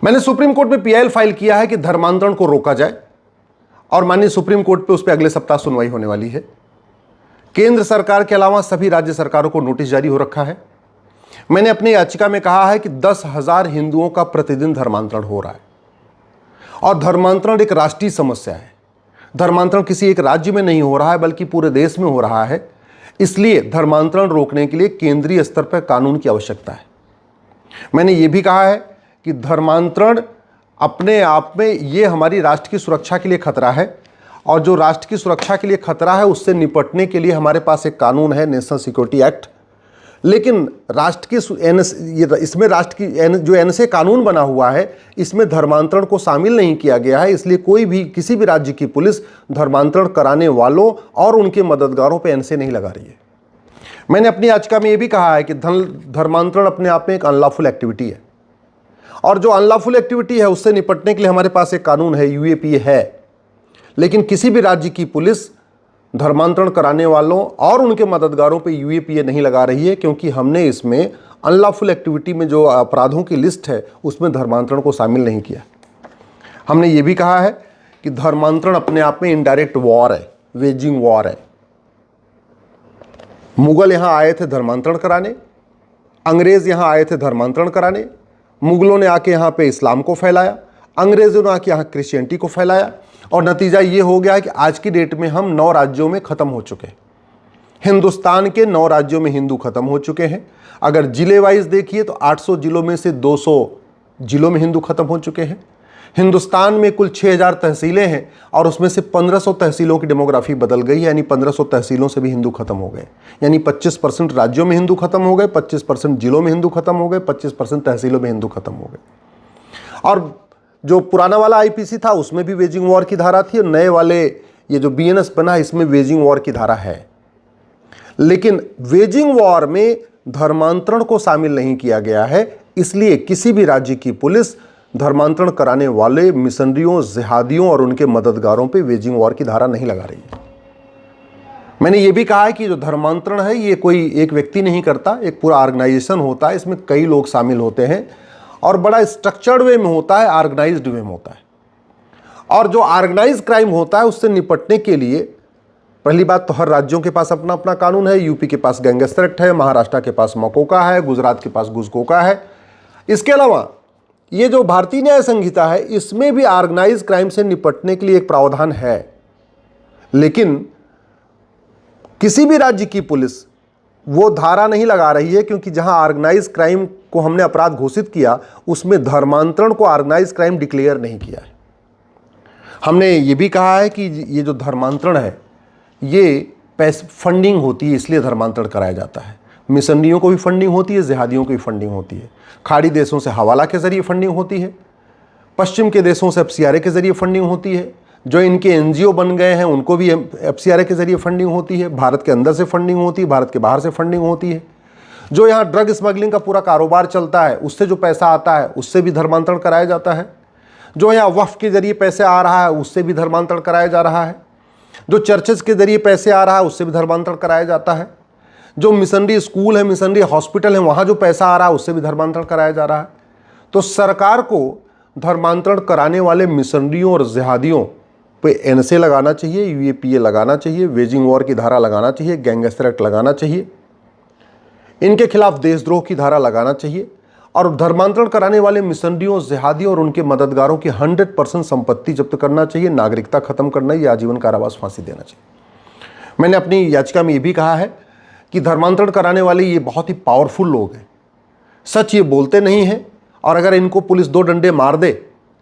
मैंने supreme court में PIL file किया है कि धर्मांतरण को रोका जाए और माननीय सुप्रीम कोर्ट पे उस पर अगले सप्ताह सुनवाई होने वाली है। केंद्र सरकार के अलावा सभी राज्य सरकारों को नोटिस जारी हो रखा है। मैंने अपनी याचिका में कहा है कि 10,000 हिंदुओं का प्रतिदिन धर्मांतरण हो रहा है और धर्मांतरण एक राष्ट्रीय समस्या है। धर्मांतरण किसी एक राज्य में नहीं हो रहा है बल्कि पूरे देश में हो रहा है। इसलिए धर्मांतरण रोकने के लिए केंद्रीय स्तर पर कानून की आवश्यकता है। मैंने ये भी कहा है कि धर्मांतरण अपने आप में ये हमारी राष्ट्र की सुरक्षा के लिए खतरा है और जो राष्ट्र की सुरक्षा के लिए खतरा है उससे निपटने के लिए हमारे पास एक कानून है, नेशनल सिक्योरिटी एक्ट। लेकिन राष्ट्र की इसमें राष्ट्र की जो एनएसए कानून बना हुआ है इसमें धर्मांतरण को शामिल नहीं किया गया है। इसलिए कोई भी किसी भी राज्य की पुलिस धर्मांतरण कराने वालों और उनके मददगारों पर एनएसए नहीं लगा रही है। मैंने अपनी याचिका में यह भी कहा है कि धर्मांतरण अपने आप में एक अनलॉफुल एक्टिविटी है और जो अनलॉफुल एक्टिविटी है उससे निपटने के लिए हमारे पास एक कानून है, यूएपीए है। लेकिन किसी भी राज्य की पुलिस धर्मांतरण कराने वालों और उनके मददगारों पे यूएपीए नहीं लगा रही है क्योंकि हमने इसमें अनलॉफुल एक्टिविटी में जो अपराधों की लिस्ट है उसमें धर्मांतरण को शामिल नहीं किया। हमने ये भी कहा है कि धर्मांतरण अपने आप में इनडायरेक्ट वॉर है, वेजिंग वॉर है। मुगल यहां आए थे धर्मांतरण कराने, अंग्रेज यहां आए थे धर्मांतरण कराने। मुगलों ने आके यहाँ पे इस्लाम को फैलाया, अंग्रेजों ने आके यहाँ क्रिश्चियनिटी को फैलाया और नतीजा ये हो गया है कि आज की डेट में हम 9 राज्यों में ख़त्म हो चुके हैं। हिंदुस्तान के 9 राज्यों में हिंदू ख़त्म हो चुके हैं। अगर जिले वाइज देखिए तो 800 जिलों में से 200 जिलों में हिंदू ख़त्म हो चुके हैं। हिंदुस्तान में कुल 6000 तहसीलें हैं और उसमें से 1500 तहसीलों की डेमोग्राफी बदल गई है, यानी 1500 तहसीलों से भी हिंदू खत्म हो गए। यानी 25% राज्यों में हिंदू खत्म हो गए, 25% जिलों में हिंदू खत्म हो गए, 25% तहसीलों में हिंदू खत्म हो गए। और जो पुराना वाला आईपीसी था उसमें भी वेजिंग वॉर की धारा थी और नए वाले ये जो बीएनएस बना इसमें वेजिंग वॉर की धारा है। लेकिन वेजिंग वॉर में धर्मांतरण को शामिल नहीं किया गया है, इसलिए किसी भी राज्य की पुलिस धर्मांतरण कराने वाले मिशनरियों, जिहादियों और उनके मददगारों पे वेजिंग वॉर की धारा नहीं लगा रही है। मैंने ये भी कहा है कि जो धर्मांतरण है ये कोई एक व्यक्ति नहीं करता, एक पूरा ऑर्गेनाइजेशन होता है, इसमें कई लोग शामिल होते हैं और बड़ा स्ट्रक्चर्ड वे में होता है, ऑर्गेनाइज्ड वे में होता है। और जो ऑर्गेनाइज क्राइम होता है उससे निपटने के लिए पहली बात तो हर राज्यों के पास अपना अपना कानून है। यूपी के पास गैंगस्टर एक्ट है, महाराष्ट्र के पास मकोका है, गुजरात के पास गुजकोका है। इसके अलावा ये जो भारतीय न्याय संहिता है इसमें भी ऑर्गेनाइज क्राइम से निपटने के लिए एक प्रावधान है। लेकिन किसी भी राज्य की पुलिस वो धारा नहीं लगा रही है क्योंकि जहां ऑर्गेनाइज क्राइम को हमने अपराध घोषित किया उसमें धर्मांतरण को ऑर्गेनाइज क्राइम डिक्लेयर नहीं किया है। हमने ये भी कहा है कि ये जो धर्मांतरण है ये पैसे फंडिंग होती है, इसलिए धर्मांतरण कराया जाता है। मिशनरियों को भी फंडिंग होती है, जिहादियों को भी फंडिंग होती है। खाड़ी देशों से हवाला के जरिए फंडिंग होती है, पश्चिम के देशों से एफसीआरए के जरिए फंडिंग होती है। जो इनके एनजीओ बन गए हैं उनको भी एफसीआरए के जरिए फंडिंग होती है। भारत के अंदर से फंडिंग होती है, भारत के बाहर से फंडिंग होती है। जो यहाँ ड्रग स्मगलिंग का पूरा कारोबार चलता है उससे जो पैसा आता है उससे भी धर्मांतरण कराया जाता है। जो यहाँ वक्फ के जरिए पैसे आ रहा है उससे भी धर्मांतरण कराया जा रहा है। जो चर्चेज के जरिए पैसे आ रहा है उससे भी धर्मांतरण कराया जाता है। जो मिशनरी स्कूल है, मिशनरी हॉस्पिटल है, वहाँ जो पैसा आ रहा है उससे भी धर्मांतरण कराया जा रहा है। तो सरकार को धर्मांतरण कराने वाले मिशनरियों और जिहादियों पे एनएसए लगाना चाहिए, यूएपीए लगाना चाहिए, वेजिंग वॉर की धारा लगाना चाहिए, गैंगस्टर एक्ट लगाना चाहिए, इनके खिलाफ देशद्रोह की धारा लगाना चाहिए और धर्मांतरण कराने वाले मिशनरियों, जिहादियों और उनके मददगारों की 100% संपत्ति जब्त करना चाहिए, नागरिकता खत्म करना या आजीवन कारावास फांसी देना चाहिए। मैंने अपनी याचिका में ये भी कहा है कि धर्मांतरण कराने वाले ये बहुत ही पावरफुल लोग हैं, सच ये बोलते नहीं हैं और अगर इनको पुलिस 2 डंडे मार दे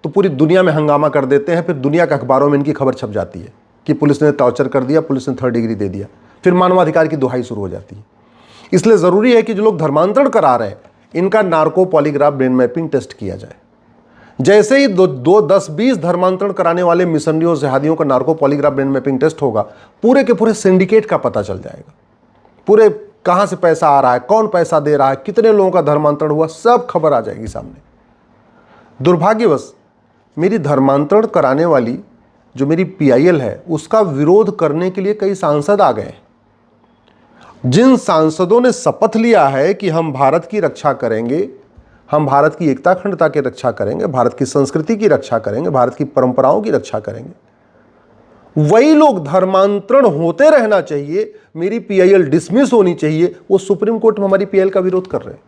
तो पूरी दुनिया में हंगामा कर देते हैं। फिर दुनिया के अखबारों में इनकी खबर छप जाती है कि पुलिस ने टॉर्चर कर दिया, पुलिस ने 3rd डिग्री दे दिया, फिर मानवाधिकार की दुहाई शुरू हो जाती है। इसलिए ज़रूरी है कि जो लोग धर्मांतरण करा रहे हैं इनका narco polygraph brain mapping test किया जाए। जैसे ही 10-20 धर्मांतरण कराने वाले मिशनरियों, जिहादियों का narco polygraph brain mapping test होगा, पूरे के पूरे सिंडिकेट का पता चल जाएगा। पूरे कहाँ से पैसा आ रहा है, कौन पैसा दे रहा है, कितने लोगों का धर्मांतरण हुआ, सब खबर आ जाएगी सामने। दुर्भाग्यवश मेरी धर्मांतरण कराने वाली जो मेरी पीआईएल है उसका विरोध करने के लिए कई सांसद आ गए। जिन सांसदों ने शपथ लिया है कि हम भारत की रक्षा करेंगे, हम भारत की एकता अखंडता की रक्षा करेंगे, भारत की संस्कृति की रक्षा करेंगे, भारत की परंपराओं की रक्षा करेंगे, वही लोग धर्मांतरण होते रहना चाहिए, मेरी पीआईएल डिसमिस होनी चाहिए, वो सुप्रीम कोर्ट में हमारी पीआईएल का विरोध कर रहे हैं।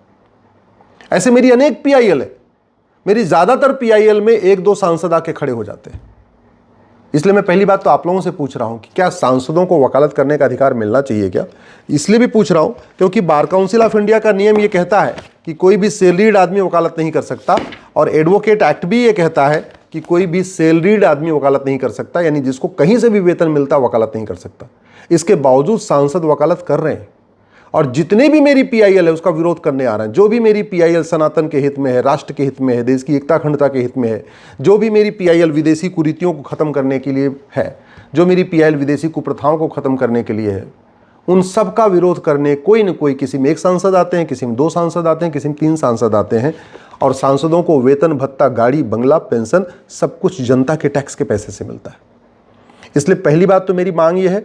ऐसे मेरी अनेक पीआईएल है, मेरी ज्यादातर पीआईएल में एक दो सांसद आके खड़े हो जाते हैं। इसलिए मैं पहली बात तो आप लोगों से पूछ रहा हूं कि क्या सांसदों को वकालत करने का अधिकार मिलना चाहिए क्या? इसलिए भी पूछ रहा हूं क्योंकि बार काउंसिल ऑफ इंडिया का नियम यह कहता है कि कोई भी सैलरीड आदमी वकालत नहीं कर सकता, और एडवोकेट एक्ट भी ये कहता है कि कोई भी सैलरीड आदमी वकालत नहीं कर सकता, यानी जिसको कहीं से भी वेतन मिलता वकालत नहीं कर सकता। इसके बावजूद सांसद वकालत कर रहे हैं, और जितने भी मेरी पीआईएल है उसका विरोध करने आ रहे हैं। जो भी मेरी पीआईएल सनातन के हित में है, राष्ट्र के हित में है, देश की एकता अखंडता के हित में है, जो भी मेरी पीआईएल विदेशी कुरीतियों को खत्म करने के लिए है, जो मेरी पीआईएल विदेशी कुप्रथाओं को खत्म करने के लिए है, उन सब का विरोध करने कोई न कोई, किसी में एक सांसद आते हैं, किसी में दो सांसद आते हैं, किसी में तीन सांसद आते हैं, और सांसदों को वेतन भत्ता, गाड़ी, बंगला, पेंशन सब कुछ जनता के टैक्स के पैसे से मिलता है। इसलिए पहली बात तो मेरी मांग ये है,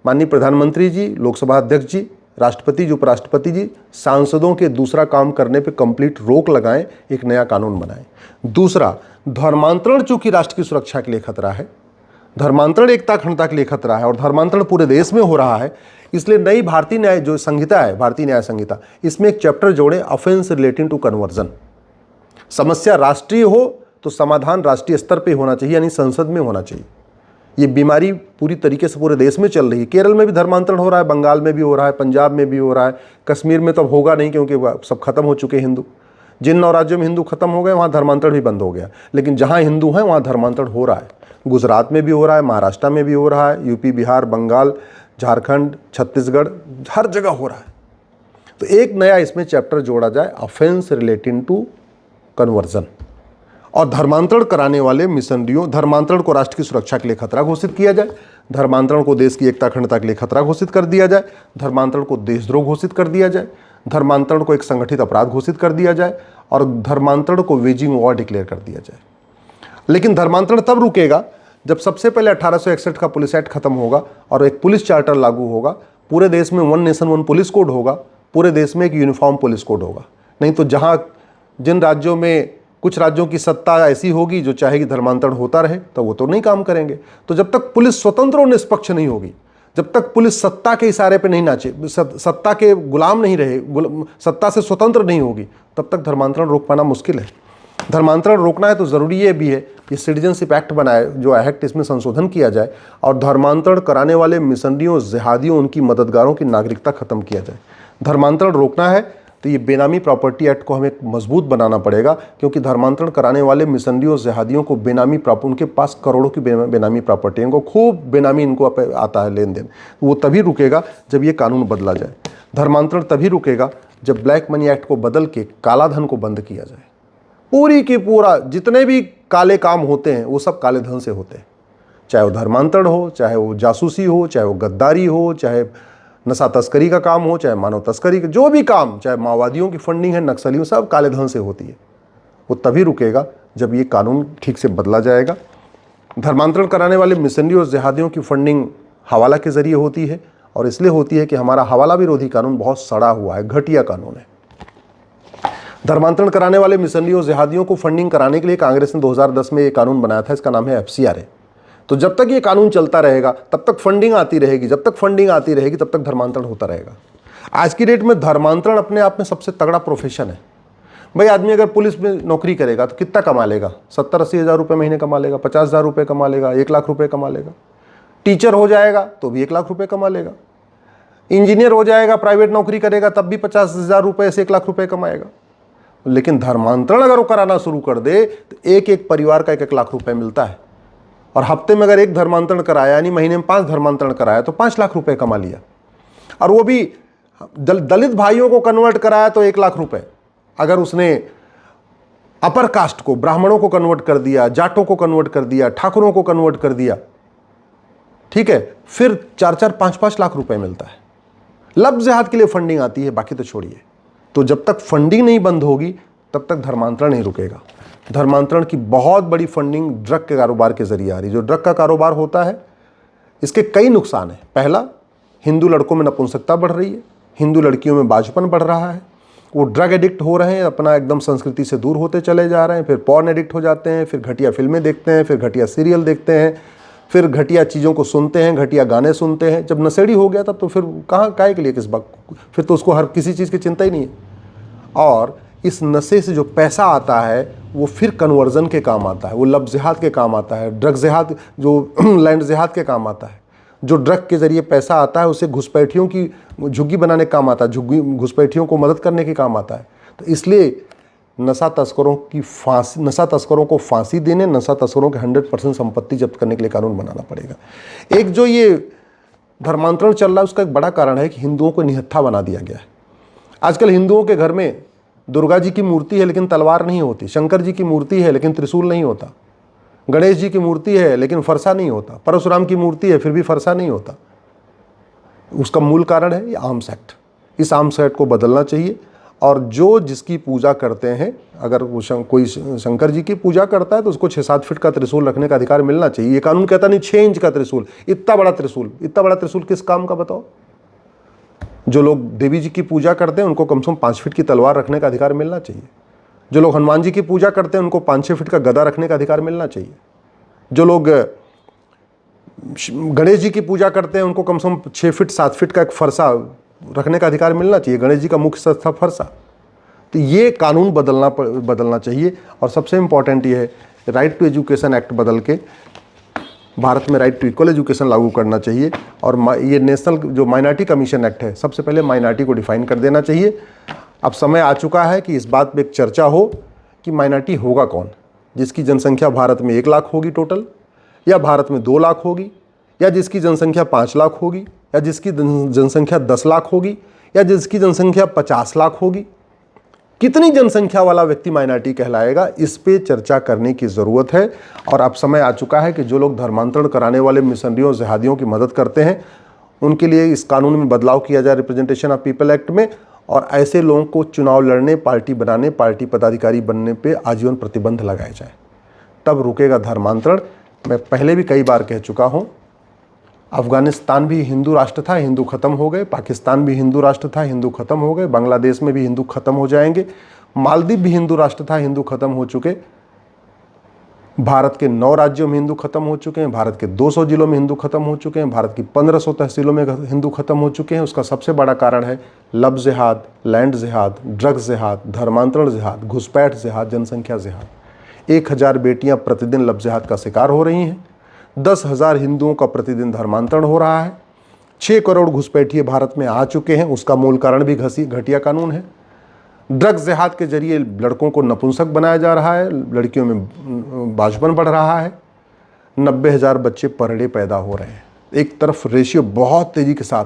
माननीय प्रधानमंत्री जी, लोकसभा अध्यक्ष जी, राष्ट्रपति जी, उपराष्ट्रपति जी, सांसदों के दूसरा काम करने पे कंप्लीट रोक लगाएं, एक नया कानून बनाएं। दूसरा, धर्मांतरण चूंकि राष्ट्र की सुरक्षा के लिए खतरा है, धर्मांतरण एकता अखंडता के लिए खतरा है, और धर्मांतरण पूरे देश में हो रहा है, इसलिए नई भारतीय न्याय जो संहिता है, भारतीय न्याय संहिता, इसमें एक चैप्टर जोड़े, ऑफेंस रिलेटिंग टू कन्वर्जन। समस्या राष्ट्रीय हो तो समाधान राष्ट्रीय स्तर पर होना चाहिए, यानी संसद में होना चाहिए। ये बीमारी पूरी तरीके से पूरे देश में चल रही है। केरल में भी धर्मांतरण हो रहा है, बंगाल में भी हो रहा है, पंजाब में भी हो रहा है, कश्मीर में तो अब होगा नहीं क्योंकि सब खत्म हो चुके हिंदू। जिन 9 राज्यों में हिंदू खत्म हो गए वहाँ धर्मांतरण भी बंद हो गया, लेकिन जहाँ हिंदू हैं वहाँ धर्मांतरण हो रहा है। गुजरात में भी हो रहा है, महाराष्ट्र में भी हो रहा है, यूपी, बिहार, बंगाल, झारखंड, छत्तीसगढ़, हर जगह हो रहा है। तो एक नया इसमें चैप्टर जोड़ा जाए, ऑफेंस रिलेटिंग टू कन्वर्जन, और धर्मांतरण कराने वाले मिशनरियों, धर्मांतरण को राष्ट्र की सुरक्षा के लिए खतरा घोषित किया जाए, धर्मांतरण को देश की एकता अखंडता के लिए खतरा घोषित कर दिया जाए, धर्मांतरण को देशद्रोह घोषित कर दिया जाए, धर्मांतरण को एक संगठित अपराध घोषित कर दिया जाए, और धर्मांतरण को वेजिंग वॉर डिक्लेयर कर दिया जाए। लेकिन धर्मांतरण तब रुकेगा जब सबसे पहले 1861 का पुलिस एक्ट खत्म होगा और एक पुलिस चार्टर लागू होगा, पूरे देश में 1 नेशन 1 पुलिस कोड होगा, पूरे देश में एक यूनिफॉर्म पुलिस कोड होगा। नहीं तो जहाँ जिन राज्यों में कुछ राज्यों की सत्ता ऐसी होगी जो चाहेगी धर्मांतरण होता रहे, तो वो तो नहीं काम करेंगे। तो जब तक पुलिस स्वतंत्र और निष्पक्ष नहीं होगी, जब तक पुलिस सत्ता के इशारे पे नहीं नाचे, सत्ता के गुलाम नहीं रहे, सत्ता से स्वतंत्र नहीं होगी, तब तक धर्मांतरण रोक पाना मुश्किल है। धर्मांतरण रोकना है तो ज़रूरी ये भी है कि सिटीजनशिप एक्ट बनाए, जो एक्ट, इसमें संशोधन किया जाए और धर्मांतरण कराने वाले मिशनरियों, जिहादियों, उनकी मददगारों की नागरिकता खत्म किया जाए। धर्मांतरण रोकना है तो ये बेनामी प्रॉपर्टी एक्ट को हमें मजबूत बनाना पड़ेगा, क्योंकि धर्मांतरण कराने वाले मिशनरियों, जिहादियों को बेनामी प्रॉपर्टी, उनके पास करोड़ों की बेनामी प्रॉपर्टी, इनको खूब बेनामी इनको आता है लेन देन, वो तभी रुकेगा जब ये कानून बदला जाए। धर्मांतरण तभी रुकेगा जब ब्लैक मनी एक्ट को बदल के काला धन को बंद किया जाए। पूरी की पूरा जितने भी काले काम होते हैं वो सब काले धन से होते हैं, चाहे वो धर्मांतरण हो, चाहे वो जासूसी हो, चाहे वो गद्दारी हो, चाहे नशा तस्करी का काम हो, चाहे मानव तस्करी का जो भी काम, चाहे माओवादियों की फंडिंग है, नक्सलियों, सब काले धन से होती है। वो तभी रुकेगा जब ये कानून ठीक से बदला जाएगा। धर्मांतरण कराने वाले मिशनरी और जिहादियों की फंडिंग हवाला के जरिए होती है, और इसलिए होती है कि हमारा हवाला विरोधी कानून बहुत सड़ा हुआ है, घटिया कानून है। धर्मांतरण कराने वाले मिशनरी और जिहादियों को फंडिंग कराने के लिए कांग्रेस ने 2010 में ये कानून बनाया था, इसका नाम है FCRA। तो जब तक ये कानून चलता रहेगा तब तक फंडिंग आती रहेगी, जब तक फंडिंग आती रहेगी तब तक धर्मांतरण होता रहेगा। आज की डेट में धर्मांतरण अपने आप में सबसे तगड़ा प्रोफेशन है। भाई आदमी अगर पुलिस में नौकरी करेगा तो कितना कमा लेगा? 70-80 हज़ार रुपये महीने कमा लेगा, 50 हज़ार रुपये कमा लेगा, 1 लाख रुपये कमा लेगा। टीचर हो जाएगा तो भी 1 लाख रुपये कमा लेगा। इंजीनियर हो जाएगा, प्राइवेट नौकरी करेगा तब भी 50 हज़ार रुपये से 1 लाख रुपये कमाएगा। लेकिन धर्मांतरण अगर वो कराना शुरू कर दे तो एक एक परिवार का 1-1 लाख रुपये मिलता है, और हफ्ते में अगर 1 धर्मांतरण कराया, यानी महीने में 5 धर्मांतरण कराया तो 5 लाख रुपए कमा लिया। और वो भी दलित भाइयों को कन्वर्ट कराया तो 1 लाख रुपए। अगर उसने अपर कास्ट को, ब्राह्मणों को कन्वर्ट कर दिया, जाटों को कन्वर्ट कर दिया, ठाकुरों को कन्वर्ट कर दिया, ठीक है, फिर 4-4, 5-5 लाख रुपए मिलता है। लफ्ज़ जिहाद के लिए फंडिंग आती है, बाकी तो छोड़िए। तो जब तक फंडिंग नहीं बंद होगी तब तक धर्मांतरण नहीं रुकेगा। धर्मांतरण की बहुत बड़ी फंडिंग ड्रग के कारोबार के जरिए आ रही है। जो ड्रग का कारोबार होता है, इसके कई नुकसान हैं। पहला, हिंदू लड़कों में नपुंसकता बढ़ रही है, हिंदू लड़कियों में बाजुपन बढ़ रहा है, वो ड्रग एडिक्ट हो रहे हैं, अपना एकदम संस्कृति से दूर होते चले जा रहे हैं, फिर पॉर्न एडिक्ट हो जाते हैं, फिर घटिया फिल्में देखते हैं, फिर घटिया सीरियल देखते हैं, फिर घटिया चीज़ों को सुनते हैं, घटिया गाने सुनते हैं। जब नशेड़ी हो गया तब तो फिर कहाँ काहे के लिए किस बात, फिर तो उसको हर किसी चीज़ की चिंता ही नहीं है। और इस नशे से जो पैसा आता है वो फिर कन्वर्जन के काम आता है, वो लब जिहाद के काम आता है, ड्रग जिहाद जो लैंड जिहाद के काम आता है। जो ड्रग के ज़रिए पैसा आता है उसे घुसपैठियों की झुग्गी बनाने का काम आता है, झुग्गी घुसपैठियों को मदद करने के काम आता है। तो इसलिए नशा तस्करों को फांसी देने, नशा तस्करों के 100% संपत्ति जब्त करने के लिए कानून बनाना पड़ेगा। एक जो ये धर्मांतरण चल रहा है उसका एक बड़ा कारण है कि हिंदुओं को निहत्था बना दिया गया है। आजकल हिंदुओं के घर में दुर्गा जी की मूर्ति है लेकिन तलवार नहीं होती, शंकर जी की मूर्ति है लेकिन त्रिशूल नहीं होता, गणेश जी की मूर्ति है लेकिन फरसा नहीं होता, परशुराम की मूर्ति है फिर भी फरसा नहीं होता। उसका मूल कारण है ये आर्म्स एक्ट। इस आर्म्स एक्ट को बदलना चाहिए और जो जिसकी पूजा करते हैं, अगर वो कोई शंकर जी की पूजा करता है तो उसको 6-7 फीट का त्रिशूल रखने का अधिकार मिलना चाहिए। ये कानून कहता नहीं 6 इंच का त्रिशूल, इतना बड़ा त्रिशूल किस काम का बताओ। जो लोग देवी जी की पूजा करते हैं उनको कम से कम 5 फीट की तलवार रखने का अधिकार मिलना चाहिए। जो लोग हनुमान जी की पूजा करते हैं उनको 5-6 फीट का गदा रखने का अधिकार मिलना चाहिए। जो लोग गणेश जी की पूजा करते हैं उनको कम से कम 6 फीट 7 फीट का एक फरसा रखने का अधिकार मिलना चाहिए। गणेश जी का मुख्य संस्था फरसा। तो ये कानून बदलना चाहिए। और सबसे इम्पॉर्टेंट ये है, राइट टू एजुकेशन एक्ट बदल के भारत में राइट टू इक्वल एजुकेशन लागू करना चाहिए। और ये नेशनल जो माइनॉरिटी कमीशन एक्ट है, सबसे पहले माइनॉरिटी को डिफाइन कर देना चाहिए। अब समय आ चुका है कि इस बात पे एक चर्चा हो कि माइनॉरिटी होगा कौन, जिसकी जनसंख्या भारत में 1 लाख होगी टोटल, या भारत में 2 लाख होगी, या जिसकी जनसंख्या 5 लाख होगी, या जिसकी जनसंख्या 10 लाख होगी, या जिसकी जनसंख्या 50 लाख होगी। कितनी जनसंख्या वाला व्यक्ति माइनॉरिटी कहलाएगा, इस पे चर्चा करने की ज़रूरत है। और अब समय आ चुका है कि जो लोग धर्मांतरण कराने वाले मिशनरियों जिहादियों की मदद करते हैं उनके लिए इस कानून में बदलाव किया जाए, रिप्रेजेंटेशन ऑफ पीपल एक्ट में। और ऐसे लोगों को चुनाव लड़ने, पार्टी बनाने, पार्टी पदाधिकारी बनने पे आजीवन प्रतिबंध लगाया जाए, तब रुकेगा धर्मांतरण। मैं पहले भी कई बार कह चुका हूँ, अफगानिस्तान भी हिंदू राष्ट्र था, हिंदू खत्म हो गए। पाकिस्तान भी हिंदू राष्ट्र था, हिंदू खत्म हो गए। बांग्लादेश में भी हिंदू खत्म हो जाएंगे। मालदीव भी हिंदू राष्ट्र था, हिंदू खत्म हो चुके। भारत के 9 राज्यों में हिंदू खत्म हो चुके हैं। भारत के 200 जिलों में हिंदू खत्म हो चुके हैं। भारत की 1500 तहसीलों में हिंदू खत्म हो चुके हैं। उसका सबसे बड़ा कारण है लब जिहाद, लैंड जिहाद, ड्रग्स जिहाद, धर्मांतरण जिहाद, घुसपैठ जिहाद, जनसंख्या जिहाद। 1000 बेटियां प्रतिदिन लब जिहाद का शिकार हो रही हैं। 10,000 हिंदुओं का प्रतिदिन धर्मांतरण हो रहा है। 6 करोड़ घुसपैठिए भारत में आ चुके हैं। उसका मूल कारण भी घटिया कानून है। ड्रग्स जिहाद के जरिए लड़कों को नपुंसक बनाया जा रहा है, लड़कियों में बाजपन बढ़ रहा है। 90,000 बच्चे पर डे पैदा हो रहे हैं। एक तरफ रेशियो बहुत तेज़ी के साथ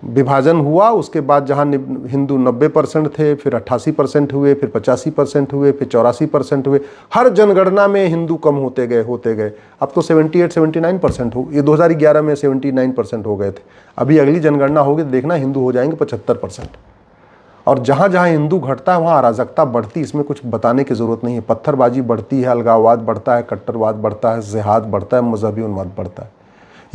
विभाजन हुआ, उसके बाद जहाँ हिंदू 90% थे, फिर 88% हुए, फिर 85% हुए, फिर 84% हुए। हर जनगणना में हिंदू कम होते गए। अब तो 78-79% हो, ये 2011 में 79% हो गए थे। अभी अगली जनगणना होगी तो देखना हिंदू हो जाएंगे 75%। और जहाँ जहाँ हिंदू घटता है वहाँ अराजकता बढ़ती, इसमें कुछ बताने की ज़रूरत नहीं है। पत्थरबाजी बढ़ती है, अलगाववाद बढ़ता है, कट्टरवाद बढ़ता है, जिहाद बढ़ता है, मजहबी उन्माद बढ़ता है।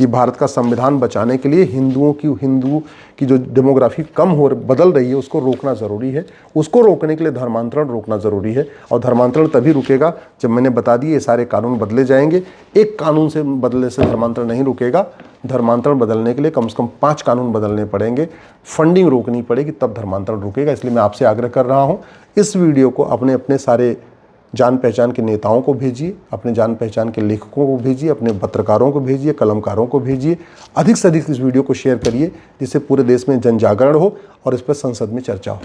ये भारत का संविधान बचाने के लिए हिंदू की जो डेमोग्राफी बदल रही है उसको रोकना ज़रूरी है। उसको रोकने के लिए धर्मांतरण रोकना ज़रूरी है। और धर्मांतरण तभी रुकेगा जब मैंने बता दिए ये सारे कानून बदले जाएंगे। एक कानून से बदलने से धर्मांतरण नहीं रुकेगा। धर्मांतरण बदलने के लिए कम से कम 5 कानून बदलने पड़ेंगे, फंडिंग रोकनी पड़ेगी, तब धर्मांतरण रुकेगा। इसलिए मैं आपसे आग्रह कर रहा हूँ, इस वीडियो को अपने सारे जान पहचान के नेताओं को भेजिए, अपने जान पहचान के लेखकों को भेजिए, अपने पत्रकारों को भेजिए, कलमकारों को भेजिए। अधिक से अधिक इस वीडियो को शेयर करिए जिससे पूरे देश में जन जागरण हो और इस पर संसद में चर्चा हो।